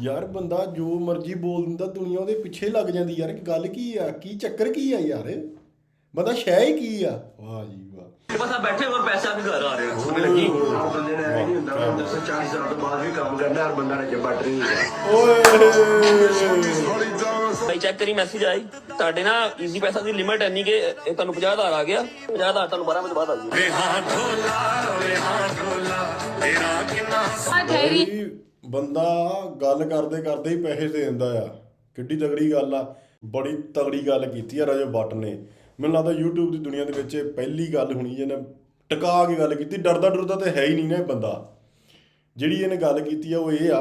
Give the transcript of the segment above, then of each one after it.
ਯਾਰ ਬੰਦਾ ਜੋ ਮਰਜ਼ੀ ਬੋਲ ਦਿੰਦਾ, ਦੁਨੀਆ ਉਹਦੇ ਪਿੱਛੇ ਲੱਗ ਜਾਂਦੀ। ਯਾਰ ਗੱਲ ਕੀ ਆ, ਕੀ ਚੱਕਰ ਕੀ ਆ ਯਾਰ? ਬੰਦਾ ਸ਼ੈ ਹੀ ਕੀ ਆ। ਵਾਹ ਜੀ ਵਾਹ। बस आप बैठे और पैसे आपके घर आ रहे हैं ਓਏ लगी ਹੋਏ ਬੰਦੇ ਨੇ ਇਹ ਨਹੀਂ ਹੁੰਦਾ 10-40 ਤੋਂ ਬਾਅਦ ਵੀ ਕੰਮ ਕਰਨਾ ਹਰ ਬੰਦਾ ਨੇ ਜੱਬਾ ਟਰੀ ਨਹੀਂ ਓਏ भाई चेक करी मैसेज आई ਤੁਹਾਡੇ ਨਾ ਈਜ਼ੀ ਪੈਸਾ ਦੀ ਲਿਮਿਟ ਇੰਨੀ ਕਿ ਇਹ ਤੁਹਾਨੂੰ 50000 ਆ ਗਿਆ 50000 ਤੁਹਾਨੂੰ 12 ਵਜੇ ਬਾਅਦ ਆ ਜਾਊਗਾ ਬਈ ਬੰਦਾ ਗੱਲ ਕਰਦੇ ਕਰਦੇ ਹੀ ਪੈਸੇ ਦੇ ਦਿੰਦਾ ਆ। ਕਿੱਡੀ ਤਗੜੀ ਗੱਲ ਆ। ਬੜੀ ਤਗੜੀ ਗੱਲ ਕੀਤੀ ਆ ਰਜਬ ਬੱਟ ਨੇ। ਮੈਨੂੰ ਲੱਗਦਾ YouTube ਦੀ ਦੁਨੀਆ ਦੇ ਵਿੱਚ ਪਹਿਲੀ ਗੱਲ ਹੋਣੀ ਜਿਹਨੇ ਟਿਕਾ ਕੇ ਗੱਲ ਕੀਤੀ। ਡਰਦਾ ਡਰਦਾ ਤੇ ਹੈ ਹੀ ਨਹੀਂ ਨਾ ਇਹ ਬੰਦਾ। ਜਿਹੜੀ ਇਹਨੇ ਗੱਲ ਕੀਤੀ ਆ ਉਹ ਇਹ ਆ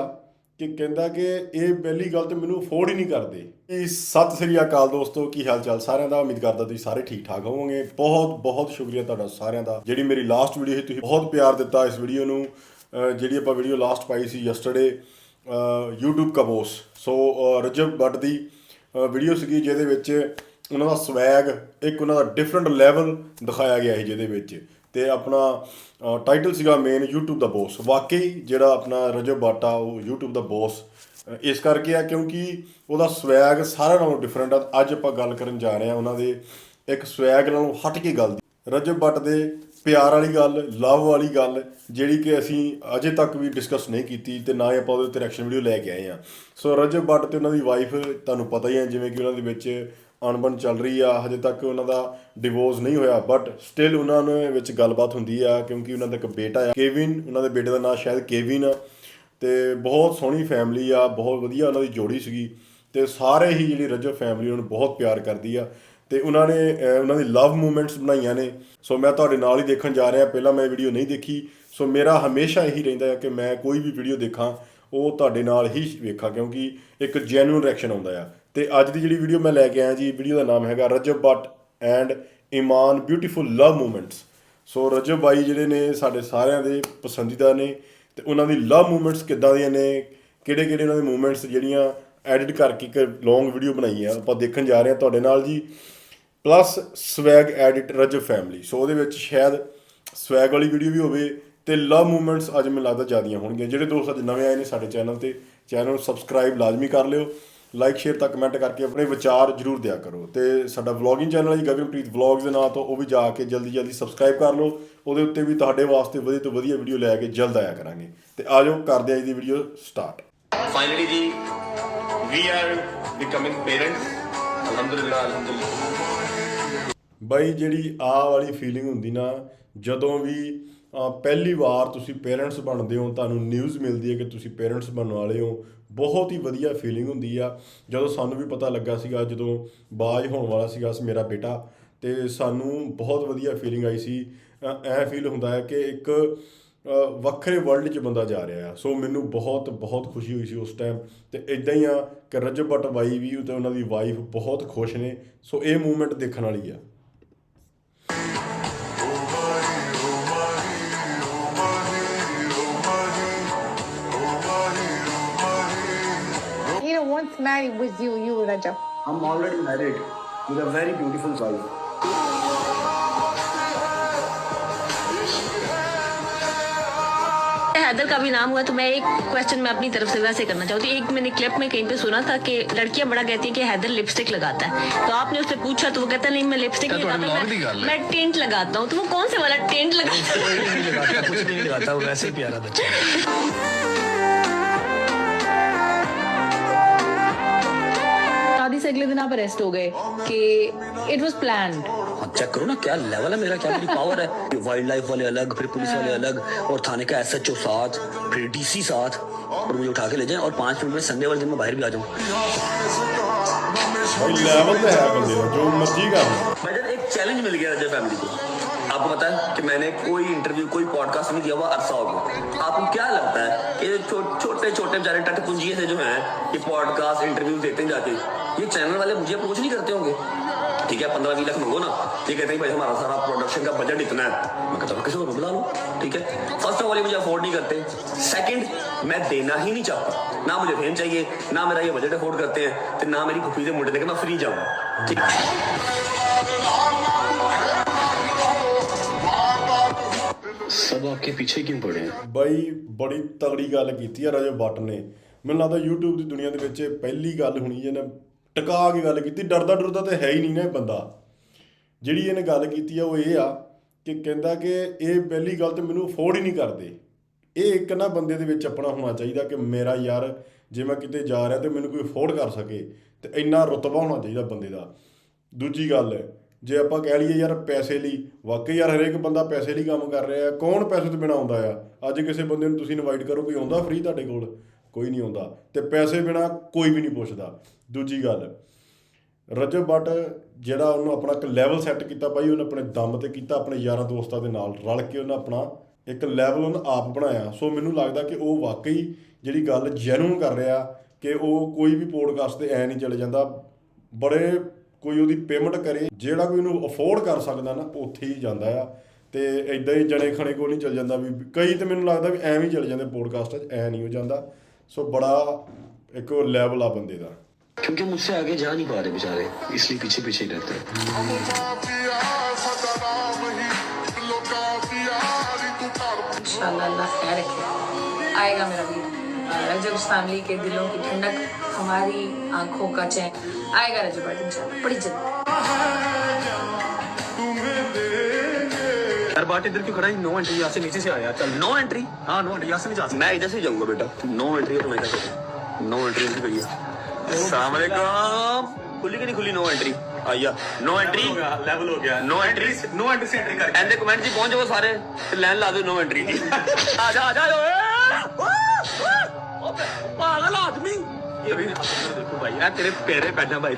ਕਿ ਕਹਿੰਦਾ ਕਿ ਇਹ ਪਹਿਲੀ ਗੱਲ ਤੇ ਮੈਨੂੰ ਅਫੋਰਡ ਹੀ ਨਹੀਂ ਕਰਦੇ। ਸਤਿ ਸ੍ਰੀ ਅਕਾਲ ਦੋਸਤੋ, ਕੀ ਹਾਲ ਚਾਲ ਸਾਰਿਆਂ ਦਾ? ਉਮੀਦ ਕਰਦਾ ਤੁਸੀਂ ਸਾਰੇ ਠੀਕ ਠਾਕ ਹੋਵੋਗੇ। ਬਹੁਤ ਬਹੁਤ ਸ਼ੁਕਰੀਆ ਤੁਹਾਡਾ ਸਾਰਿਆਂ ਦਾ। ਜਿਹੜੀ ਮੇਰੀ ਲਾਸਟ ਵੀਡੀਓ ਸੀ ਤੁਸੀਂ ਬਹੁਤ ਪਿਆਰ ਦਿੱਤਾ ਇਸ ਵੀਡੀਓ ਨੂੰ। ਜਿਹੜੀ ਆਪਾਂ ਵੀਡੀਓ ਲਾਸਟ ਪਾਈ ਸੀ ਯਸਟਰਡੇ YouTube ਕਬੋਸ। ਸੋ ਰਜਬ ਬੱਟ ਦੀ ਵੀਡੀਓ ਸੀਗੀ ਜਿਹਦੇ ਵਿੱਚ ਉਹਨਾਂ ਦਾ ਸਵੈਗ, ਇੱਕ ਉਹਨਾਂ ਦਾ ਡਿਫਰੈਂਟ ਲੈਵਲ ਦਿਖਾਇਆ ਗਿਆ ਸੀ ਜਿਹਦੇ ਵਿੱਚ, ਅਤੇ ਆਪਣਾ ਟਾਈਟਲ ਸੀਗਾ ਮੇਨ YouTube ਦਾ ਬੋਸ। ਵਾਕਈ ਜਿਹੜਾ ਆਪਣਾ ਰਜਬ ਬੱਟ ਆ ਉਹ YouTube ਦਾ ਬੋਸ ਇਸ ਕਰਕੇ ਆ ਕਿਉਂਕਿ ਉਹਦਾ ਸਵੈਗ ਸਾਰਿਆਂ ਨਾਲੋਂ ਡਿਫਰੈਂਟ ਆ। ਅੱਜ ਆਪਾਂ ਗੱਲ ਕਰਨ ਜਾ ਰਹੇ ਹਾਂ ਉਹਨਾਂ ਦੇ ਇੱਕ ਸਵੈਗ ਨਾਲੋਂ ਹਟ ਕੇ ਗੱਲ ਦੀ। ਰਜਬ ਬੱਟ ਦੇ ਪਿਆਰ ਵਾਲੀ ਗੱਲ, ਲਵ ਵਾਲੀ ਗੱਲ, ਜਿਹੜੀ ਕਿ ਅਸੀਂ ਅਜੇ ਤੱਕ ਵੀ ਡਿਸਕਸ ਨਹੀਂ ਕੀਤੀ ਅਤੇ ਨਾ ਹੀ ਆਪਾਂ ਉਹਦੇ ਉੱਤੇ ਰਿਐਕਸ਼ਨ ਵੀਡੀਓ ਲੈ ਕੇ ਆਏ ਹਾਂ। ਸੋ ਰਜਬ ਬੱਟ ਅਤੇ ਉਹਨਾਂ ਦੀ ਵਾਈਫ ਤੁਹਾਨੂੰ ਪਤਾ ਹੀ ਹੈ ਜਿਵੇਂ ਕਿ ਉਹਨਾਂ ਦੇ ਵਿੱਚ ਅਣਬਣ ਚੱਲ ਰਹੀ ਆ। ਹਜੇ ਤੱਕ ਉਹਨਾਂ ਦਾ ਡਿਵੋਰਸ ਨਹੀਂ ਹੋਇਆ ਬਟ ਸਟਿਲ ਉਹਨਾਂ ਦੇ ਵਿੱਚ ਗੱਲਬਾਤ ਹੁੰਦੀ ਆ ਕਿਉਂਕਿ ਉਹਨਾਂ ਦਾ ਇੱਕ ਬੇਟਾ ਆ ਕੇਵਿਨ। ਉਹਨਾਂ ਦੇ ਬੇਟੇ ਦਾ ਨਾਂ ਸ਼ਾਇਦ ਕੇਵਿਨ ਆ ਅਤੇ ਬਹੁਤ ਸੋਹਣੀ ਫੈਮਿਲੀ ਆ, ਬਹੁਤ ਵਧੀਆ ਉਹਨਾਂ ਦੀ ਜੋੜੀ ਸੀਗੀ ਅਤੇ ਸਾਰੇ ਹੀ ਜਿਹੜੀ ਰਜਬ ਫੈਮਿਲੀ ਉਹਨਾਂ ਨੂੰ ਬਹੁਤ ਪਿਆਰ ਕਰਦੀ ਆ ਅਤੇ ਉਹਨਾਂ ਨੇ ਉਹਨਾਂ ਦੀ ਲਵ ਮੂਵਮੈਂਟਸ ਬਣਾਈਆਂ ਨੇ। ਸੋ ਮੈਂ ਤੁਹਾਡੇ ਨਾਲ ਹੀ ਦੇਖਣ ਜਾ ਰਿਹਾ। ਪਹਿਲਾਂ ਮੈਂ ਵੀਡੀਓ ਨਹੀਂ ਦੇਖੀ। ਸੋ ਮੇਰਾ ਹਮੇਸ਼ਾ ਇਹੀ ਰਹਿੰਦਾ ਹੈ ਕਿ ਮੈਂ ਕੋਈ ਵੀ ਵੀਡੀਓ ਦੇਖਾਂ ਉਹ ਤੁਹਾਡੇ ਨਾਲ ਹੀ ਵੇਖਾਂ ਕਿਉਂਕਿ ਇੱਕ ਜੈਨੂਅਨ ਰਿਐਕਸ਼ਨ ਆਉਂਦਾ ਆ। ਅਤੇ ਅੱਜ ਦੀ ਜਿਹੜੀ ਵੀਡੀਓ ਮੈਂ ਲੈ ਕੇ ਆਇਆ ਜੀ, ਵੀਡੀਓ ਦਾ ਨਾਮ ਹੈਗਾ Rajab Butt and Iman beautiful love movements. So Rajab ਬਾਈ ਜਿਹੜੇ ਨੇ ਸਾਡੇ ਸਾਰਿਆਂ ਦੇ ਪਸੰਦੀਦਾ ਨੇ ਅਤੇ ਉਹਨਾਂ ਦੀ ਲਵ ਮੂਵਮੈਂਟਸ ਕਿੱਦਾਂ ਦੀਆਂ ਨੇ, ਕਿਹੜੇ ਕਿਹੜੇ ਉਹਨਾਂ ਦੇ ਮੂਵਮੈਂਟਸ ਜਿਹੜੀਆਂ ਐਡਿਟ ਕਰਕੇ ਇੱਕ ਲੌਂਗ ਵੀਡੀਓ ਬਣਾਈ ਆ ਆਪਾਂ ਦੇਖਣ ਜਾ ਰਹੇ ਹਾਂ ਤੁਹਾਡੇ ਨਾਲ ਜੀ। Plus swag edit Rajab family. So ਉਹਦੇ ਵਿੱਚ ਸ਼ਾਇਦ ਸਵੈਗ ਵਾਲੀ ਵੀਡੀਓ ਵੀ ਹੋਵੇ ਅਤੇ ਲਵ ਮੂਵਮੈਂਟਸ ਅੱਜ ਮੈਨੂੰ ਲੱਗਦਾ ਜ਼ਿਆਦੀਆਂ ਹੋਣਗੀਆਂ। ਜਿਹੜੇ ਦੋਸਤ ਅੱਜ ਨਵੇਂ ਆਏ ਨੇ ਸਾਡੇ ਚੈਨਲ 'ਤੇ, ਚੈਨਲ ਨੂੰ ਸਬਸਕ੍ਰਾਈਬ ਲਾਜ਼ਮੀ ਕਰ ਲਿਓ, ਲਾਈਕ ਸ਼ੇਅਰ ਤਾਂ ਕਮੈਂਟ ਕਰਕੇ ਆਪਣੇ ਵਿਚਾਰ ਜ਼ਰੂਰ ਦਿਆ ਕਰੋ। ਅਤੇ ਸਾਡਾ ਵਲੋਗਿੰਗ ਚੈਨਲ ਹੈ ਜੀ ਗਗਨਪ੍ਰੀਤ ਵਲੋਗਸ ਦੇ ਨਾਂ ਤੋਂ, ਉਹ ਵੀ ਜਾ ਕੇ ਜਲਦੀ ਸਬਸਕ੍ਰਾਈਬ ਕਰ ਲਓ। ਉਹਦੇ ਉੱਤੇ ਵੀ ਤੁਹਾਡੇ ਵਾਸਤੇ ਵਧੀਆ ਤੋਂ ਵਧੀਆ ਵੀਡੀਓ ਲੈ ਕੇ ਜਲਦ ਆਇਆ ਕਰਾਂਗੇ। ਅਤੇ ਆ ਜਾਓ ਕਰਦੇ ਹਾਂ ਜੀ ਦੀ ਵੀਡੀਓ ਸਟਾਰਟ। फाइनली जी वी आर बिकमिंग पेरेंट्स अल्हम्दुलिल्लाह। ਬਾਈ ਜਿਹੜੀ ਆਹ ਵਾਲੀ ਫੀਲਿੰਗ ਹੁੰਦੀ ਨਾ ਜਦੋਂ ਵੀ ਪਹਿਲੀ ਵਾਰ ਤੁਸੀਂ ਪੇਰੈਂਟਸ ਬਣਦੇ ਹੋ, ਤੁਹਾਨੂੰ ਨਿਊਜ਼ ਮਿਲਦੀ ਹੈ ਕਿ ਤੁਸੀਂ ਪੇਰੈਂਟਸ ਬਣਨ ਵਾਲੇ ਹੋ, ਬਹੁਤ ਹੀ ਵਧੀਆ ਫੀਲਿੰਗ ਹੁੰਦੀ ਆ। ਜਦੋਂ ਸਾਨੂੰ ਵੀ ਪਤਾ ਲੱਗਾ ਸੀਗਾ, ਜਦੋਂ ਬਾਜ ਹੋਣ ਵਾਲਾ ਸੀਗਾ ਮੇਰਾ ਬੇਟਾ, ਅਤੇ ਸਾਨੂੰ ਬਹੁਤ ਵਧੀਆ ਫੀਲਿੰਗ ਆਈ ਸੀ। ਐਂ ਫੀਲ ਹੁੰਦਾ ਹੈ ਕਿ ਇੱਕ ਵੱਖਰੇ ਵਰਲਡ 'ਚ ਬੰਦਾ ਜਾ ਰਿਹਾ ਆ। ਸੋ ਮੈਨੂੰ ਬਹੁਤ ਬਹੁਤ ਖੁਸ਼ੀ ਹੋਈ ਸੀ ਉਸ ਟਾਈਮ। ਅਤੇ ਇੱਦਾਂ ਹੀ ਆ ਕਿ ਰਜਬ ਬੱਟ ਬਾਈ ਵੀ ਅਤੇ ਉਹਨਾਂ ਦੀ ਵਾਈਫ ਬਹੁਤ ਖੁਸ਼ ਨੇ। ਸੋ ਇਹ ਮੂਵਮੈਂਟ ਦੇਖਣ ਵਾਲੀ ਆ। He wants to marry with you, Rajab. I'm already married with a very beautiful wife. Haider का भी नाम हुआ तो मैं एक क्वेश्चन मैं अपनी तरफ से वैसे करना चाहती हूँ। एक मैंने क्लिप में कहीं पे सुना था कि लड़कियां बड़ा कहती हैं कि हैदर लिपस्टिक लगाता है, तो आपने उससे पूछा तो वो कहता नहीं मैं लिपस्टिक नहीं लगाता, मैं टेंट लगाता हूँ। तो वो कौन से वाला टेंट लगाता है? कुछ नहीं लगाता, वो वैसे ही प्यारा बच्चा है। शादी से अगले दिन आप अरेस्ट हो गए कि इट वाज प्लान्ड। चेक करो ना क्या लेवल है मेरा, क्या मेरी पावर है। वाइल्ड लाइफ वाले अलग, फिर पुलिस वाले अलग, और थाने का एसएचओ साथ, फिर डीसी साथ, और मुझे उठा के ले जाएं और 5 मिनट में संडे वाले दिन में बाहर भी आ जाऊं। भाई लेवल पे है बंदे का, जो मर्जी कर लो। भाई जब एक चैलेंज मिल गया रजब फैमिली को, आपको पता है कि मैंने कोई इंटरव्यू कोई पॉडकास्ट नहीं दिया हुआ अरसा हो गया। आपको क्या लगता है कि छोटे छोटे बेचारे टटपुंजिए से जो हैं ये पॉडकास्ट इंटरव्यू देते हैं जाके, ये चैनल वाले मुझे अप्रोच नहीं करते होंगे? ठीक है 15-20 लाख मंगो ना, ये कहते हैं भाई हमारा सारा प्रोडक्शन का बजट इतना है। मैं कहता हूँ किसी को बुला लो, ठीक है। फर्स्ट ऑफ ऑल ये मुझे अफोर्ड नहीं करते, सेकंड मैं देना ही नहीं चाहता, ना मुझे फेम चाहिए, ना मेरा ये बजट अफोर्ड करते हैं, तो ना मेरी फुफी से मुंडे देकर मैं फ्री जाऊँ, ठीक सब आपके पीछे क्यों पड़े हैं? ਬਾਈ ਬੜੀ ਤਗੜੀ ਗੱਲ ਕੀਤੀ ਆ ਰਜਬ ਬੱਟ ਨੇ। ਮੈਨੂੰ ਲੱਗਦਾ YouTube ਦੀ ਦੁਨੀਆ ਦੇ ਵਿੱਚ ਇਹ ਪਹਿਲੀ ਗੱਲ ਹੋਣੀ ਜਿਹਨੇ ਟਿਕਾ ਕੇ ਗੱਲ ਕੀਤੀ। ਡਰਦਾ ਤਾਂ ਹੈ ਹੀ ਨਹੀਂ ਨਾ ਇਹ ਬੰਦਾ। ਜਿਹੜੀ ਇਹਨੇ ਗੱਲ ਕੀਤੀ ਆ ਉਹ ਇਹ ਆ ਕਿ ਕਹਿੰਦਾ ਕਿ ਇਹ ਪਹਿਲੀ ਗੱਲ ਤੇ ਮੈਨੂੰ ਅਫੋਰਡ ਹੀ ਨਹੀਂ ਕਰਦੇ। ਇਹ ਇੱਕ ਨਾ ਬੰਦੇ ਦੇ ਵਿੱਚ ਆਪਣਾ ਹੋਣਾ ਚਾਹੀਦਾ ਕਿ ਮੇਰਾ ਯਾਰ ਜੇ ਮੈਂ ਕਿਤੇ ਜਾ ਰਿਹਾ ਤੇ ਮੈਨੂੰ ਕੋਈ ਅਫੋਰਡ ਕਰ ਸਕੇ, ਤੇ ਇੰਨਾ ਰੁਤਬਾ ਹੋਣਾ ਚਾਹੀਦਾ ਬੰਦੇ ਦਾ। ਦੂਜੀ ਗੱਲ ਜੇ ਆਪਾਂ ਕਹਿ ਲਈਏ ਯਾਰ ਪੈਸੇ ਲਈ, ਵਾਕਈ ਯਾਰ ਹਰੇਕ ਬੰਦਾ ਪੈਸੇ ਲਈ ਕੰਮ ਕਰ ਰਿਹਾ। ਕੌਣ ਪੈਸੇ ਤੋਂ ਬਿਨਾਂ ਆਉਂਦਾ ਆ? ਅੱਜ ਕਿਸੇ ਬੰਦੇ ਨੂੰ ਤੁਸੀਂ ਇਨਵਾਈਟ ਕਰੋ, ਕੋਈ ਆਉਂਦਾ ਫ੍ਰੀ ਤੁਹਾਡੇ ਕੋਲ? ਕੋਈ ਨਹੀਂ ਆਉਂਦਾ। ਤੇ ਪੈਸੇ ਬਿਨਾਂ ਕੋਈ ਵੀ ਨਹੀਂ ਪੁੱਛਦਾ। ਦੂਜੀ ਗੱਲ, ਰਜਬ ਬੱਟ ਜਿਹੜਾ ਉਹਨੂੰ ਆਪਣਾ ਇੱਕ ਲੈਵਲ ਸੈੱਟ ਕੀਤਾ ਬਾਈ, ਉਹਨੇ ਆਪਣੇ ਦਮ 'ਤੇ ਕੀਤਾ, ਆਪਣੇ ਯਾਰਾਂ ਦੋਸਤਾਂ ਦੇ ਨਾਲ ਰਲ ਕੇ ਉਹਨੇ ਆਪਣਾ ਇੱਕ ਲੈਵਲ ਉਹਨੇ ਆਪ ਬਣਾਇਆ। ਸੋ ਮੈਨੂੰ ਲੱਗਦਾ ਕਿ ਉਹ ਵਾਕਈ ਜਿਹੜੀ ਗੱਲ ਜੈਨੂਨ ਕਰ ਰਿਹਾ ਕਿ ਉਹ ਕੋਈ ਵੀ ਪੋਡਕਾਸਟ 'ਤੇ ਐਂ ਨਹੀਂ ਚਲੇ ਜਾਂਦਾ, ਬੜੇ ਕੋਈ ਉਹਦੀ ਪੇਮੈਂਟ ਕਰੇ, ਜਿਹੜਾ ਕੋਈ ਉਹਨੂੰ ਅਫੋਰਡ ਕਰ ਸਕਦਾ ਨਾ ਉੱਥੇ ਹੀ ਜਾਂਦਾ ਆ। ਤੇ ਇੱਦਾਂ ਹੀ ਜਣੇ ਖਣੇ ਕੋਲ ਨਹੀਂ ਚਲ ਜਾਂਦਾ। ਵੀ ਕਈ ਤਾਂ ਮੈਨੂੰ ਲੱਗਦਾ ਵੀ ਐਵੇਂ ਹੀ ਚਲੇ ਜਾਂਦੇ ਪੋਡਕਾਸਟ 'ਚ, ਐਂ ਨਹੀਂ ਹੋ ਜਾਂਦਾ। ਸੋ ਬੜਾ ਇੱਕ ਲੈਵਲ ਆ ਬੰਦੇ ਦਾ। क्योंकि मुझसे आगे जा नहीं पा रहे बेचारे, इसलिए पीछे पीछे ही रहते हैं। इंशाल्लाह अल्लाह खैर रखे, आएगा मेरा भी। रजब फैमिली के दिलों की ठंडक, हमारी आंखों का चैन, आएगा रजब बट इंशाल्लाह बड़ी जल्द। यार बाट इधर क्यों खड़ा है? नो एंट्री, यहाँ से नीचे से आया। चल नो एंट्री? हाँ नो एंट्री, यहाँ से नहीं जा सकते। मैं इधर से जाऊंगा बेटा। नो एंट्री है तो मैं क्या करूँ? नो एंट्री होती भैया। अस्सलाम वालेकुम। खुली कि नहीं खुली? नो एंट्री आइया। नो एंट्री लेवल हो गया। नो एंट्री से एंट्री कर। एंड कमेंट जी पहुंच जाओ सारे ते लाइन ला दो नो एंट्री की। आ जा पागल आदमी। ये भी देखो भाई, यार तेरे पैरे बैठना भाई।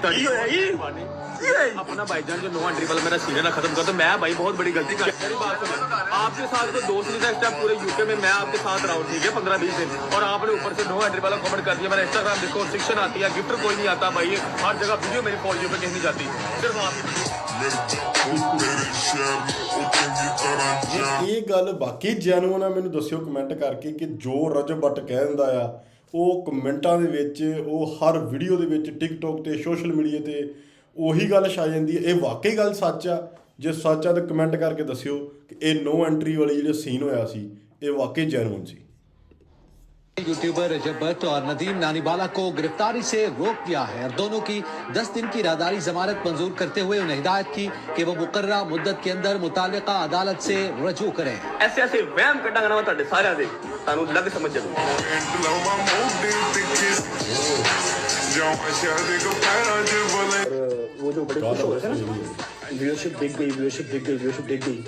अपना भाईजान जो नो एंट्री वाला मेरा सीजन खत्म कर दो। मैं भाई बहुत बड़ी गलती कर, मेरी बात सुनो। आपके साथ तो दोस्त नहीं था इस टाइम पूरे यूके में, मैं आपके साथ रहा हूँ, ठीक है, 15-20 दिन, और आपने ऊपर से नो एंट्री वाला कमेंट कर दिया। मेरा इंस्टाग्राम देखो, सेक्शन आती है, गिफ्ट कोई नहीं आता भाई, हर जगह वीडियो मेरी फॉर यू पे कहीं नहीं जाती, सिर्फ आप। ਇਹ ਗੱਲ ਬਾਕੀ ਜੈਨੂਨ ਆ? ਮੈਨੂੰ ਦੱਸਿਓ ਕਮੈਂਟ ਕਰਕੇ ਕਿ ਜੋ ਰਜਬ ਬੱਟ ਕਹਿ ਦਿੰਦਾ ਆ ਉਹ ਕਮੈਂਟਾਂ ਦੇ ਵਿੱਚ, ਉਹ ਹਰ ਵੀਡੀਓ ਦੇ ਵਿੱਚ, ਟਿਕਟੋਕ ਤੇ, ਸੋਸ਼ਲ ਮੀਡੀਆ ਤੇ ਉਹੀ ਗੱਲ ਛਾ ਜਾਂਦੀ ਹੈ। ਇਹ ਵਾਕਈ ਗੱਲ ਸੱਚ ਆ? ਜੇ ਸੱਚ ਆ ਤਾਂ ਕਮੈਂਟ ਕਰਕੇ ਦੱਸਿਓ ਕਿ ਇਹ ਨੋ ਐਂਟਰੀ ਵਾਲੀ ਜਿਹੜਾ ਸੀਨ ਹੋਇਆ ਸੀ ਇਹ ਵਾਕਈ ਜੈਨੂਨ ਸੀ। यूट्यूबर रजब भट्ट और नदीम नानीवाला को गिरफ्तारी से रोक दिया है और दोनों की 10 दिन की राहदारी जमानत मंजूर करते हुए उन्हें हिदायत की कि वो मुकर्ररा मुद्दत के अंदर मुतालिका अदालत से रजू करें। ऐसे ऐसे वहम कटांगा ना ਤੁਹਾਡੇ ਸਾਰਿਆਂ ਦੇ, ਤੁਹਾਨੂੰ ਲੱਗ ਸਮਝ ਜਾਊ। वो जो बड़े खुश हो रहे थे ना, व्यूअरशिप दिख गई, व्यूअरशिप दिख गई, व्यूअरशिप दिख गई,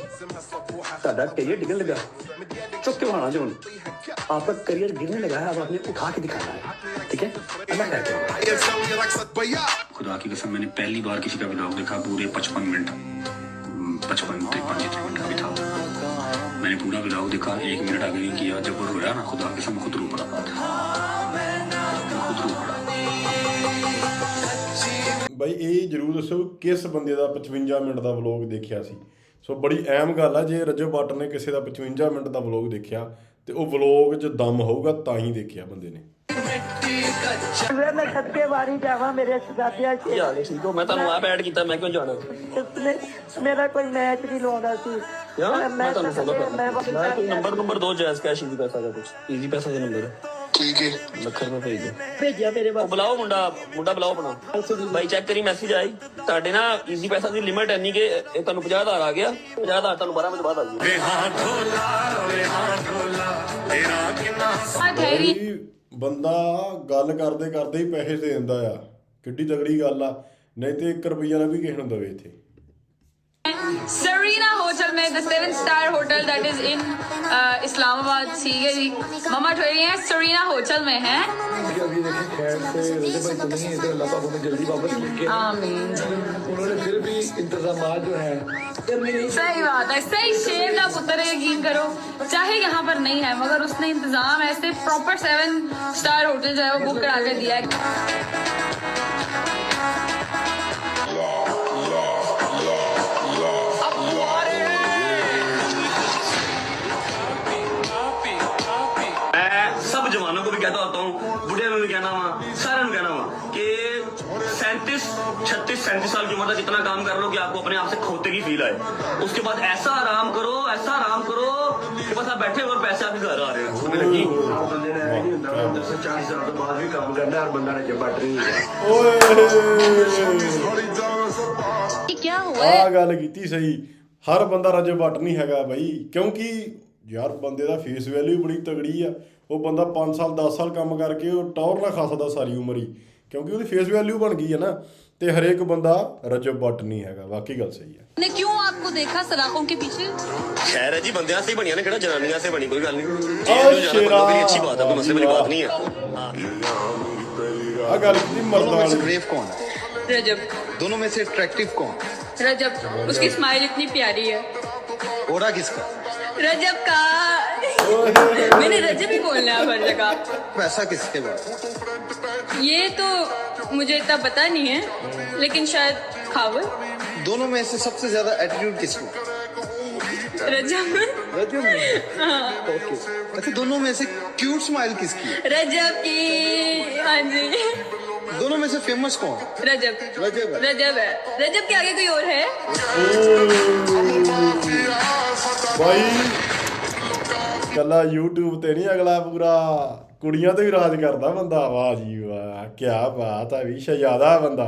ਤੁਹਾਡਾ ਕੈरियर डिगने लगा, चुप के वहां जो आपका करियर गिरने लगा है, अब आपने उठा के दिखाना है, ठीक है? अल्लाह कहते हैं। खुदा की कसम, मैंने पहली बार किसी का व्लॉग देखा पूरे 55 मिनट, 55-53 मिनट का भी था। मैंने पूरा व्लॉग देखा, 1 मिनट आगे नहीं किया। जब वो रोया ना, खुदा की कसम खुद रो पड़ा, खुद रो पड़ा। ਬਾਈ ਇਹ ਜ਼ਰੂਰ ਦੱਸੋ ਕਿਸ ਬੰਦੇ ਦਾ 55 ਮਿੰਟ ਦਾ ਵਲੌਗ ਦੇਖਿਆ ਸੀ। ਸੋ ਬੜੀ ਅਹਿਮ ਗੱਲ ਆ, ਜੇ ਰਜਬ ਬੱਟ ਨੇ ਕਿਸੇ ਦਾ 55 ਮਿੰਟ ਦਾ ਵਲੌਗ ਦੇਖਿਆ ਤੇ ਉਹ ਵਲੌਗ 'ਚ ਦਮ ਹੋਊਗਾ ਤਾਂ ਹੀ ਦੇਖਿਆ ਬੰਦੇ ਨੇ। मैं सदके वारी जावा मेरे शहजादिया से ਯਾਰ ਠੀਕ ਹੋ, ਮੈਂ ਤੁਹਾਨੂੰ ਆਪ ਐਡ ਕੀਤਾ, ਮੈਂ ਕਿਉਂ ਜਾਣਾ? उसने मेरा कोई मैच नहीं लौंदा सी ਯਾਰ ਮੈਂ ਤੁਹਾਨੂੰ ਫੋਲੋ ਕਰਨਾ। मैं ਮੈਂ ਕੋਈ ਨੰਬਰ ਦੋ ਜਾਇਜ਼ ਕੈਸ਼ ਈਜ਼ੀ ਪੈਸਾ ਦਾ ਕੁਝ ਈਜ਼ੀ ਪੈਸਾ ਦਾ ਨੰਬਰ ਠੀਕ ਹੈ, ਲੱਖ ਰੁਪਏ ਭੇਜ ਦਿਓ। भेजिया मेरे ਉਹ ਬੁਲਾਓ ਮੁੰਡਾ ਬੁਲਾਓ ਆਪਣਾ ਬਾਈ, ਚੈੱਕ ਕਰੀ ਮੈਸੇਜ ਆਈ ਤੁਹਾਡੇ ਨਾ ਈਜ਼ੀ ਪੈਸਾ ਦੀ ਲਿਮਿਟ ਐਨੀ ਕਿ ਇਹ ਤੁਹਾਨੂੰ 50,000 ਆ ਗਿਆ, 50,000 ਤੁਹਾਨੂੰ 12 ਵਜੇ ਬਾਅਦ ਆ ਜਾਊਗਾ। ਬੰਦਾ ਗੱਲ ਕਰਦੇ ਕਰਦੇ ਹੀ ਪੈਸੇ ਦੇ ਦਿੰਦਾ ਆ, ਕਿੱਡੀ ਤਗੜੀ ਗੱਲ ਆ। ਨਹੀਂ ਤੇ 1 ਰੁਪਈਆ ਨਾ ਵੀ ਕਿਸੇ ਨੂੰ ਦਵੇ ਇੱਥੇ। सरीना होटल में, the 7-star hotel that is in Islamabad, ठीक है जी। ममा ठोरी हैं, सरीना होटल में है। आमीन। उन्होंने फिर भी इंतजाम जो है, सही बात है, सही शेर का पुत्र है, यकीन करो, चाहे यहाँ पर नहीं है मगर उसने इंतजाम ऐसे प्रॉपर 7-star होटल जो है वो बुक करा के दिया है। सब जवानों को भी कहता होता हूँ, बुढ़िया में भी कहना हुआ, सारे में कहना हुआ कि 36 साल की उम्र तक इतना काम कर लो कि आपको अपने आप से खोते की फील आए। उसके बाद ऐसा आराम करो आपके पास आप बैठे हो और पैसे आपके घर आ रहे हैं। ਬੰਦੇ ਨੇ ਇਹ ਨਹੀਂ ਹੁੰਦਾ 40 ਸਾਲ ਤੋਂ ਬਾਅਦ ਵੀ ਕੰਮ ਕਰਨਾ ਹਰ ਬੰਦਾ ਨੇ ਜੱਬਟ ਨਹੀਂ ਹੁੰਦਾ। ਓਏ ये क्या हुआ है? ਆ ਗੱਲ ਕੀਤੀ ਸਹੀ। ਹਰ ਬੰਦਾ ਰਜਬ ਬੱਟ ਨਹੀਂ ਹੈਗਾ ਬਈ, ਕਿਉਂਕਿ ਯਾਰ ਬੰਦੇ ਦਾ ਫੇਸ ਵੈਲਿਊ ਬੜੀ ਤਗੜੀ ਆ। ਉਹ ਬੰਦਾ 5 ਸਾਲ 10 ਸਾਲ ਕੰਮ ਕਰਕੇ ਉਹ ਟੌਰ ਨਾ ਖਾ ਸਕਦਾ ਸਾਰੀ ਉਮਰ ਹੀ, ਕਿਉਂਕਿ ਉਹਦੀ ਫੇਸ ਵੈਲਿਊ ਬਣ ਗਈ ਹੈ ਨਾ। ਤੇ ਹਰੇਕ ਬੰਦਾ ਰਜਬ ਬੱਟ ਨਹੀਂ ਹੈਗਾ, ਵਾਕਈ ਗੱਲ सही है। ने क्यों आपको देखा सलाखों के पीछे? खैर है जी, बंदियां से बनिया ने, जनानियां से बनी, कोई गल नहीं। शेरा। अच्छी बात है, कोई मसले वाली बात नहीं है। ਆ ਗੱਲ ਕੀਤੀ ਮਰਦਾਂ ਵਾਲੀ। ब्रेव कौन है? रजब। दोनों में से अट्रैक्टिव कौन? रजब, उसकी स्माइल इतनी प्यारी है। ओरा किसका? रजब का। मैंने रजब ही बोलना है हर जगह। पैसा किसके पास? ये तो मुझे इतना पता नहीं है, लेकिन शायद खावर। दोनों में से सबसे ज्यादा एटीट्यूड किसको? रजब। रजब में। ओके। अच्छा, दोनों में से क्यूट स्माइल किसकी है? रजब की। हाँ जी। दोनों में से फेमस कौन? रजब। रजब है। रजब है। रजब के आगे कोई और है? ਬਾਈ ਕੱਲਾ YouTube ਤੇ ਨਹੀਂ, ਅਗਲਾ ਪੂਰਾ ਕੁੜੀਆਂ ਤੇ ਵੀ ਰਾਜ ਕਰਦਾ ਬੰਦਾ। ਵਾਹ ਜੀ ਵਾਹ, ਕੀ ਬਾਤ ਹੈ ਵੀ, ਸ਼ਹਿਜ਼ਾਦਾ ਬੰਦਾ।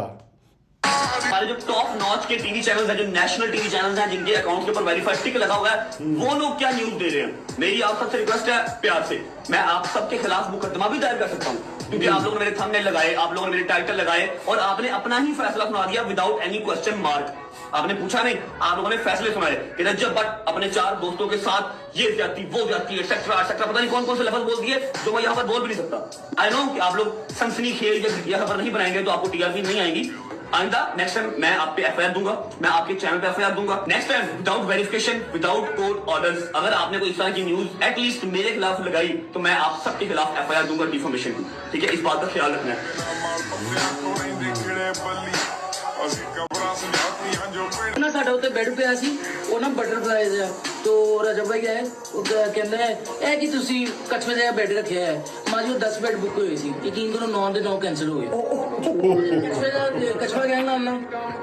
हमारे जो टॉप नॉच के टीवी चैनल्स हैं, जो नेशनल टीवी चैनल्स हैं, जिनके अकाउंट के ऊपर वेरीफाइड टिक लगा हुआ है, वो लोग क्या न्यूज दे रहे हैं। मेरी आप सबसे रिक्वेस्ट है प्यार से, मैं आप सबके खिलाफ मुकदमा भी दायर कर सकता हूँ, क्योंकि आप लोगों ने मेरे थंबनेल लगाए, आप लोगों ने मेरे टाइटल लगाए और आपने अपना ही फैसला सुना दिया विदाउट एनी क्वेश्चन मार्क। आपने पूछा नहीं, आप लोगों ने फैसले सुनाए कि रजब बट अपने 4 दोस्तों के साथ ये जाती वो जाती एक्सेट्रा एक्सेट्रा, पता नहीं कौन कौन से लफ्ज बोल दिए जो मैं यहाँ पर बोल भी नहीं सकता। आई नो कि आप लोग सनसनीखेज या घटिया खबर नहीं बनाएंगे तो आपको टीआरपी नहीं आएगी। आइंदा नेक्स्ट टाइम मैं आप पे एफआईआर दूंगा, मैं आपके चैनल पे एफआईआर दूंगा। Next time without verification, without court orders, अगर आपने कोई इस तरह की न्यूज एटलीस्ट मेरे खिलाफ लगाई तो मैं आप सबके खिलाफ एफआईआर दूंगा डिफॉर्मेशन की। ठीक है, इस बात का ख्याल रखना ਨਾ ਸਾਡਾ ਉੱਤੇ ਬੈੱਡ ਪਿਆ ਸੀ, ਉਹ ਨਾ ਬਟਰਫਲਾਈ ਜਿਹਾ, ਤੋ ਰਜਬ ਭਾਈ ਗਏ, ਉਹ ਕਹਿੰਦਾ ਹੈ ਇਹ ਕਿ ਤੁਸੀਂ ਕਛਵੇ ਜਿਹਾ ਬੈੱਡ ਰੱਖਿਆ ਹੈ। ਮਾਜੀ ਉਹ 10 ਬੈੱਡ ਬੁੱਕ ਹੋਏ ਸੀ, ਯਕੀਨ ਕਰੋ 9 ਦੇ 9 ਕੈਂਸਲ ਹੋ ਗਏ। ਕਛਵਾ ਗਿਆ ਨਾ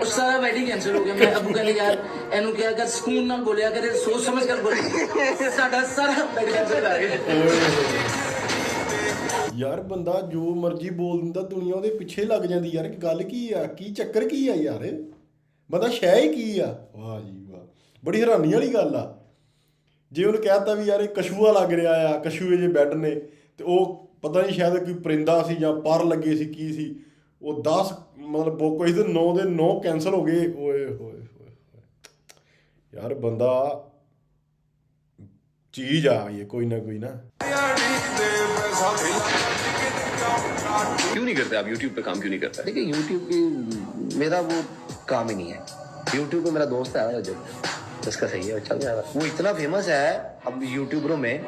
ਉਹ ਸਾਰਾ ਬੈੱਡ ਹੀ ਕੈਂਸਲ ਹੋ ਗਿਆ। ਮੈਂ ਅੱਬੂ ਕਹਿੰਦੇ ਯਾਰ ਇਹਨੂੰ ਕਿਹਾ ਕਰ, ਸਕੂਨ ਨਾਲ ਬੋਲਿਆ ਕਰੇ, ਸੋਚ ਸਮਝ ਕਰ ਬੋਲੇ। ਸਾਡਾ ਸਾਰਾ ਬੈੱਡ ਕੈਂਸਲ ਕਰ ਗਿਆ। ਯਾਰ ਬੰਦਾ ਜੋ ਮਰਜ਼ੀ ਬੋਲ ਦਿੰਦਾ, ਦੁਨੀਆ ਉਹਦੇ ਪਿੱਛੇ ਲੱਗ ਜਾਂਦੀ। ਯਾਰ ਗੱਲ ਕੀ ਆ, ਕੀ ਚੱਕਰ ਕੀ ਆ ਯਾਰ, ਬੰਦਾ ਸ਼ੈ ਹੀ ਕੀ ਆ। ਵਾਹ ਜੀ ਵਾਹ, ਬੜੀ ਹੈਰਾਨੀ ਵਾਲੀ ਗੱਲ ਆ। ਜੇ ਉਹਨੂੰ ਕਹਿਤਾ ਵੀ ਯਾਰ ਇਹ ਕਛੂਆ ਲੱਗ ਰਿਹਾ ਆ, ਕਛੂਏ ਜੇ ਬੈੱਡ ਨੇ, ਤੇ ਉਹ ਪਤਾ ਨਹੀਂ ਸ਼ਾਇਦ ਕੋਈ ਪਰਿੰਦਾ ਸੀ ਜਾਂ ਪਰ ਲੱਗੇ ਸੀ, ਕੀ ਸੀ, ਉਹ 10 ਮਤਲਬ ਬੁੱਕ ਹੋਈ ਤੇ 9 ਦੇ 9 ਕੈਂਸਲ ਹੋ ਗਏ। ਓਏ ਹੋਏ ਹੋਏ ਯਾਰ, ਬੰਦਾ ਚੀਜ਼ ਆ ਇਹ ਕੋਈ ਨਾ ਕੋਈ ना। क्यों नहीं करते आप YouTube पे काम, क्यों नहीं करते? देखिए YouTube की मेरा वो काम ही नहीं है। YouTube पे मेरा दोस्त है रजब, उसका सही है, चल रहा है। वो इतना फेमस है अब यूट्यूबरों में,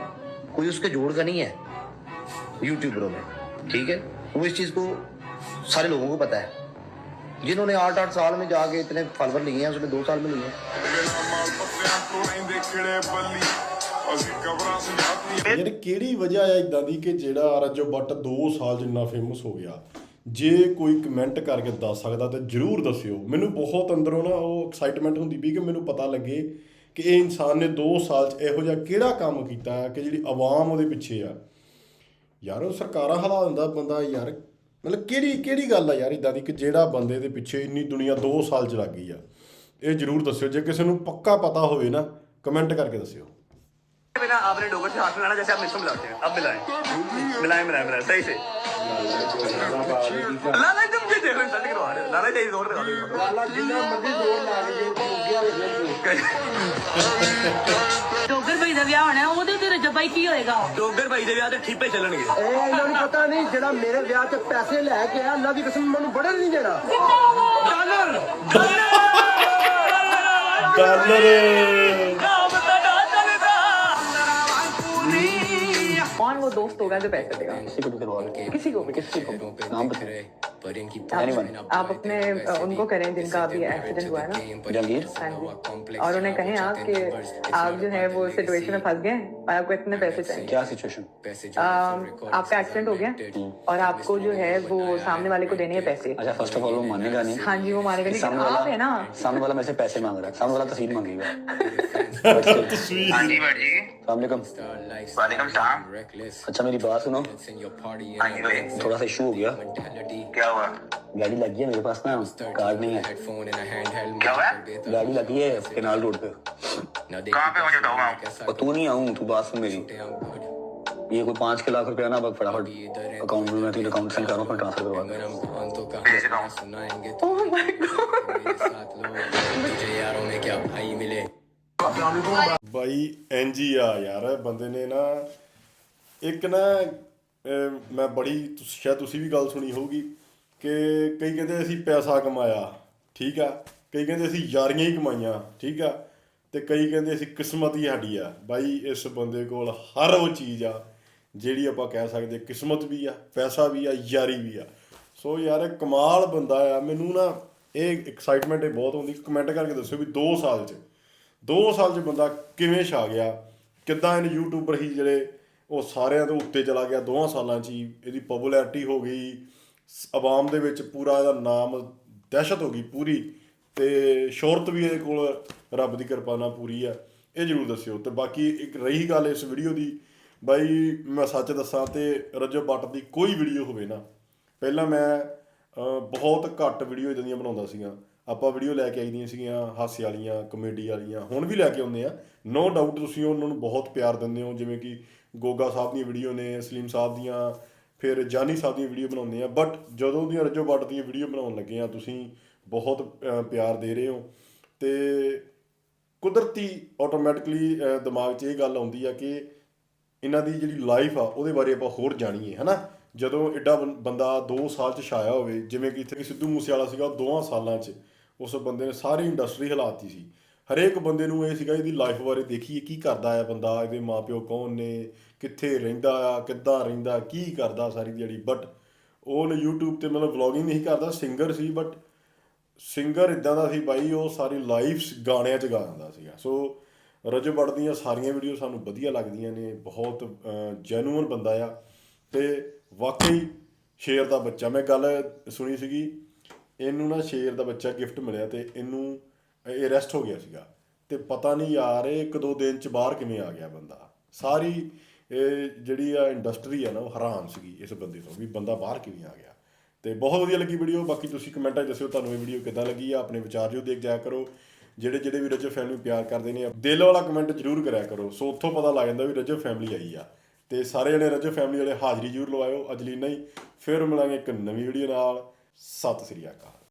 कोई उसके जोड़ का नहीं है यूट्यूबरों में। ठीक है, वो इस चीज़ को सारे लोगों को पता है। जिन्होंने 8-8 साल में जाके इतने फॉलोवर लिए हैं, उसने 2 साल में लिए हैं। ਯਾਰ ਕਿਹੜੀ ਵਜ੍ਹਾ ਆ ਇਦਾਂ ਦੀ ਕਿ ਜਿਹੜਾ ਰਜਬ ਬੱਟ 2 ਸਾਲ ਜਿੰਨਾ ਫੇਮਸ ਹੋ ਗਿਆ। ਜੇ ਕੋਈ ਕਮੈਂਟ ਕਰਕੇ ਦੱਸ ਸਕਦਾ ਤਾਂ ਜ਼ਰੂਰ ਦੱਸਿਓ। ਮੈਨੂੰ ਬਹੁਤ ਅੰਦਰੋਂ ਨਾ ਉਹ ਐਕਸਾਈਟਮੈਂਟ ਹੁੰਦੀ ਵੀ ਕਿ ਮੈਨੂੰ ਪਤਾ ਲੱਗੇ ਕਿ ਇਹ ਇਨਸਾਨ ਨੇ 2 ਸਾਲ 'ਚ ਇਹੋ ਜਿਹਾ ਕਿਹੜਾ ਕੰਮ ਕੀਤਾ ਕਿ ਜਿਹੜੀ ਆਵਾਮ ਉਹਦੇ ਪਿੱਛੇ ਆ। ਯਾਰ ਉਹ ਸਰਕਾਰਾਂ ਹਿਲਾ ਦਿੰਦਾ ਬੰਦਾ ਯਾਰ, ਮਤਲਬ ਕਿਹੜੀ ਗੱਲ ਆ ਯਾਰ ਇਦਾਂ ਦੀ ਕਿ ਜਿਹੜਾ ਬੰਦੇ ਦੇ ਪਿੱਛੇ ਇੰਨੀ ਦੁਨੀਆ 2 ਸਾਲ 'ਚ ਲੱਗ ਗਈ ਆ। ਇਹ ਜ਼ਰੂਰ ਦੱਸਿਓ, ਜੇ ਕਿਸੇ ਨੂੰ ਪੱਕਾ ਪਤਾ ਹੋਵੇ ਨਾ ਕਮੈਂਟ ਕਰਕੇ ਦੱਸਿਓ। बिना आपने डोगर से हाथ मिलाना जैसे आप मिसको मिलाते हैं, अब मिलाएं सही से। लाला तुम क्या देख रहे हो, सल्ट करवा रहे हो, लाला जी जोर लगा दो, लाला जितना मर्जी जोर ला लीजिए तो गया। डोगर भाई ਦਾ ਵਿਆਹ ਹੋਣਾ, ਉਹਦੇ ਤੇ ਰਜਬ ਭਾਈ ਕੀ ਹੋਏਗਾ? डोगर भाई ਦੇ ਵਿਆਹ ਤੇ ਠੀਪੇ ਚੱਲਣਗੇ। ਇਹ ਇਹਨਾਂ ਨੂੰ ਪਤਾ ਨਹੀਂ ਜਿਹੜਾ ਮੇਰੇ ਵਿਆਹ 'ਚ ਪੈਸੇ ਲੈ ਕੇ ਆ, ਅੱਲਾ ਦੀ ਕਸਮ ਮੈਨੂੰ ਬੜਾ ਨਹੀਂ ਦੇਣਾ। कौन वो दोस्त होगा जो पैसे देगा? किसी को नाम बताइए। आप अपने उनको करें जिनका अभी एक्सीडेंट हुआ है ना, जहांगीर। हाँ जी, और उन्हें कहें आप कि आप जो है वो सिचुएशन में फंस गए और आपको इतने पैसे चाहिए। क्या सिचुएशन? आपका एक्सीडेंट हो गया और आपको जो है वो सामने वाले को देने हैं पैसे। अच्छा, फर्स्ट ऑफ ऑल वो मानेगा नहीं। हाँ जी, वो मानेगा नहीं, लेकिन आप है ना, सामने वाला मेरे से पैसे मांग रहा है, सामने वाला तस्वीर मांगेगा। तस्वीर। हाँ जी भाई। वालेकुम सलाम। अच्छा मेरी बात सुनो, थोड़ा सा इशू हो गया। क्या हुआ? गाड़ी लगी है मेरे पास ना, कार्ड नहीं है। क्या हुआ? गाड़ी लगी है केनाल रोड पे। कहाँ पे? मुझे बताओ। तू नहीं आऊँ, तू बात सुन मेरी। ये कोई 5 लाख रुपया ना, बस फटाफट अकाउंट में, मैं तुझे अकाउंट सेंड कर रहा हूँ, फिर ट्रांसफर करवा दूँ। Oh my God. ਬਾਈ ਇੰਝ ਹੀ ਆ ਯਾਰ ਬੰਦੇ ਨੇ ਨਾ ਇੱਕ ਨਾ ਮੈਂ ਬੜੀ ਸ਼ਾਇਦ ਤੁਸੀਂ ਵੀ ਗੱਲ ਸੁਣੀ ਹੋਊਗੀ ਕਿ ਕਈ ਕਹਿੰਦੇ ਅਸੀਂ ਪੈਸਾ ਕਮਾਇਆ, ਠੀਕ ਆ, ਕਈ ਕਹਿੰਦੇ ਅਸੀਂ ਯਾਰੀਆਂ ਹੀ ਕਮਾਈਆਂ, ਠੀਕ ਆ, ਤੇ ਕਈ ਕਹਿੰਦੇ ਅਸੀਂ ਕਿਸਮਤ ਹੀ ਸਾਡੀ ਆ। ਬਾਈ ਇਸ ਬੰਦੇ ਕੋਲ ਹਰ ਉਹ ਚੀਜ਼ ਆ ਜਿਹੜੀ ਆਪਾਂ ਕਹਿ ਸਕਦੇ, ਕਿਸਮਤ ਵੀ ਆ, ਪੈਸਾ ਵੀ ਆ, ਯਾਰੀ ਵੀ ਆ। ਸੋ ਯਾਰ ਕਮਾਲ ਬੰਦਾ ਆ। ਮੈਨੂੰ ਨਾ ਇਹ ਐਕਸਾਈਟਮੈਂਟ ਬਹੁਤ ਹੁੰਦੀ। ਕਮੈਂਟ ਕਰਕੇ ਦੱਸਿਓ ਵੀ 2 ਸਾਲ 'ਚ ਬੰਦਾ ਕਿਵੇਂ ਛਾ ਗਿਆ, ਕਿੱਦਾਂ ਇਹਨੇ ਯੂਟਿਊਬਰ ਹੀ ਜਿਹੜੇ ਉਹ ਸਾਰਿਆਂ ਤੋਂ ਉੱਤੇ ਚਲਾ ਗਿਆ 2 ਸਾਲਾਂ 'ਚ ਹੀ। ਇਹਦੀ ਪੋਪੂਲੈਰਿਟੀ ਹੋ ਗਈ, ਆਵਾਮ ਦੇ ਵਿੱਚ ਪੂਰਾ ਇਹਦਾ ਨਾਮ, ਦਹਿਸ਼ਤ ਹੋ ਗਈ ਪੂਰੀ, ਤੇ ਸ਼ੋਹਰਤ ਵੀ ਇਹਦੇ ਕੋਲ ਰੱਬ ਦੀ ਕਿਰਪਾ ਨਾਲ ਪੂਰੀ ਆ। ਇਹ ਜ਼ਰੂਰ ਦੱਸਿਓ। ਤੇ ਬਾਕੀ ਇੱਕ ਰਹੀ ਗੱਲ ਇਸ ਵੀਡੀਓ ਦੀ, ਬਾਈ ਮੈਂ ਸੱਚ ਦੱਸਾਂ ਤੇ ਰਜਬ ਬੱਟ ਦੀ ਕੋਈ ਵੀਡੀਓ ਹੋਵੇ ਨਾ, ਪਹਿਲਾਂ ਮੈਂ ਬਹੁਤ ਘੱਟ ਵੀਡੀਓ ਇੱਦਾਂ ਦੀਆਂ ਬਣਾਉਂਦਾ ਸੀਗਾ। ਆਪਾਂ ਵੀਡੀਓ ਲੈ ਕੇ ਆਈ ਦੀਆਂ ਸੀਗੀਆਂ ਹਾਸੇ ਵਾਲੀਆਂ, ਕਮੇਡੀ ਵਾਲੀਆਂ, ਹੁਣ ਵੀ ਲੈ ਕੇ ਆਉਂਦੇ ਆ, ਨੋ ਡਾਊਟ। ਤੁਸੀਂ ਉਹਨਾਂ ਨੂੰ ਬਹੁਤ ਪਿਆਰ ਦਿੰਦੇ ਹੋ, ਜਿਵੇਂ ਕਿ ਗੋਗਾ ਸਾਹਿਬ ਦੀਆਂ ਵੀਡੀਓ ਨੇ, ਸਲੀਮ ਸਾਹਿਬ ਦੀਆਂ, ਫਿਰ ਜਾਨੀ ਸਾਹਿਬ ਦੀਆਂ ਵੀਡੀਓ ਬਣਾਉਂਦੇ ਆ। ਬਟ ਜਦੋਂ ਦੀਆਂ ਰਜਬ ਬੱਟ ਦੀਆਂ ਵੀਡੀਓ ਬਣਾਉਣ ਲੱਗੇ ਆ, ਤੁਸੀਂ ਬਹੁਤ ਪਿਆਰ ਦੇ ਰਹੇ ਹੋ, ਤੇ ਕੁਦਰਤੀ ਆਟੋਮੈਟਿਕਲੀ ਦਿਮਾਗ 'ਚ ਇਹ ਗੱਲ ਆਉਂਦੀ ਆ ਕਿ ਇਹਨਾਂ ਦੀ ਜਿਹੜੀ ਲਾਈਫ ਆ ਉਹਦੇ ਬਾਰੇ ਆਪਾਂ ਹੋਰ ਜਾਣੀਏ, ਹੈ ਨਾ। ਜਦੋਂ ਐਡਾ ਬੰਦਾ 2 ਸਾਲ 'ਚ ਛਾਇਆ ਹੋਵੇ, ਜਿਵੇਂ ਕਿ ਇੱਥੇ ਸਿੱਧੂ ਮੂਸੇਵਾਲਾ ਸੀਗਾ, 2 ਸਾਲਾਂ 'ਚ ਉਸ ਬੰਦੇ ਨੇ ਸਾਰੀ ਇੰਡਸਟਰੀ ਹਿਲਾਤੀ ਸੀ। ਹਰੇਕ ਬੰਦੇ ਨੂੰ ਇਹ ਸੀਗਾ ਇਹਦੀ ਲਾਈਫ ਬਾਰੇ ਦੇਖੀਏ, ਕੀ ਕਰਦਾ ਆ ਬੰਦਾ, ਇਹਦੇ ਮਾਂ-ਪਿਓ ਕੌਣ ਨੇ, ਕਿੱਥੇ ਰਹਿੰਦਾ ਆ, ਕਿੱਦਾਂ ਰਹਿੰਦਾ, ਕੀ ਕਰਦਾ ਸਾਰੀ ਦਿਹਾੜੀ। ਬਟ ਉਹਨੇ ਯੂਟਿਊਬ 'ਤੇ ਮਤਲਬ ਵਲੋਗਿੰਗ ਨਹੀਂ ਕਰਦਾ, ਸਿੰਗਰ ਸੀ, ਬਟ ਸਿੰਗਰ ਇੱਦਾਂ ਦਾ ਸੀ ਬਾਈ, ਉਹ ਸਾਰੀ ਲਾਈਫ ਗਾਣਿਆਂ 'ਚ ਗਾ ਦਿੰਦਾ ਸੀਗਾ। ਸੋ ਰਜਬ ਬੱਟ ਦੀਆਂ ਸਾਰੀਆਂ ਵੀਡੀਓ ਸਾਨੂੰ ਵਧੀਆ ਲੱਗਦੀਆਂ ਨੇ, ਬਹੁਤ ਜੈਨੂਅਨ ਬੰਦਾ ਆ, ਤੇ ਵਾਕਈ ਸ਼ੇਰ ਦਾ ਬੱਚਾ। ਮੈਂ ਗੱਲ ਸੁਣੀ ਸੀਗੀ, ਇਹਨੂੰ ਨਾ ਸ਼ੇਰ ਦਾ ਬੱਚਾ ਗਿਫਟ ਮਿਲਿਆ, ਤੇ ਇਹਨੂੰ ਇਹ ਅਰੈਸਟ ਹੋ ਗਿਆ ਸੀਗਾ, ਤੇ ਪਤਾ ਨਹੀਂ ਯਾਰ ਇਹ 1-2 ਦਿਨ 'ਚ ਬਾਹਰ ਕਿਵੇਂ ਆ ਗਿਆ ਬੰਦਾ। ਸਾਰੀ ਇਹ ਜਿਹੜੀ ਆ ਇੰਡਸਟਰੀ ਆ ਨਾ, ਉਹ ਹੈਰਾਨ ਸੀਗੀ ਇਸ ਬੰਦੇ ਤੋਂ ਵੀ ਬੰਦਾ ਬਾਹਰ ਕਿਵੇਂ ਆ ਗਿਆ। ਤੇ ਬਹੁਤ ਵਧੀਆ ਲੱਗੀ ਵੀਡੀਓ। ਬਾਕੀ ਤੁਸੀਂ ਕਮੈਂਟਾਂ 'ਚ ਦੱਸਿਓ ਤੁਹਾਨੂੰ ਇਹ ਵੀਡੀਓ ਕਿੱਦਾਂ ਲੱਗੀ ਆ, ਆਪਣੇ ਵਿਚਾਰ ਜੋ ਦੇਖ ਜਾਇਆ ਕਰੋ। ਜਿਹੜੇ ਵੀ ਰਜਬ ਫੈਮਿਲੀ ਪਿਆਰ ਕਰਦੇ ਨੇ, ਦਿਲ ਵਾਲਾ ਕਮੈਂਟ ਜ਼ਰੂਰ ਕਰਿਆ ਕਰੋ। ਸੋ ਉੱਥੋਂ ਪਤਾ ਲੱਗ ਜਾਂਦਾ ਵੀ ਰਜਬ ਫੈਮਿਲੀ ਆਈ ਆ। ਤੇ ਸਾਰੇ ਜਣੇ ਰਜਬ ਫੈਮਿਲੀ ਵਾਲੇ ਹਾਜ਼ਰੀ ਜ਼ਰੂਰ ਲਵਾਇਓ। ਅਜਲੀ ਨਹੀਂ, ਫਿਰ ਮਿਲਾਂਗੇ ਇੱਕ ਨਵੀਂ ਵੀਡੀਓ ਨਾਲ। ਸਤਿ ਸ੍ਰੀ ਅਕਾਲ।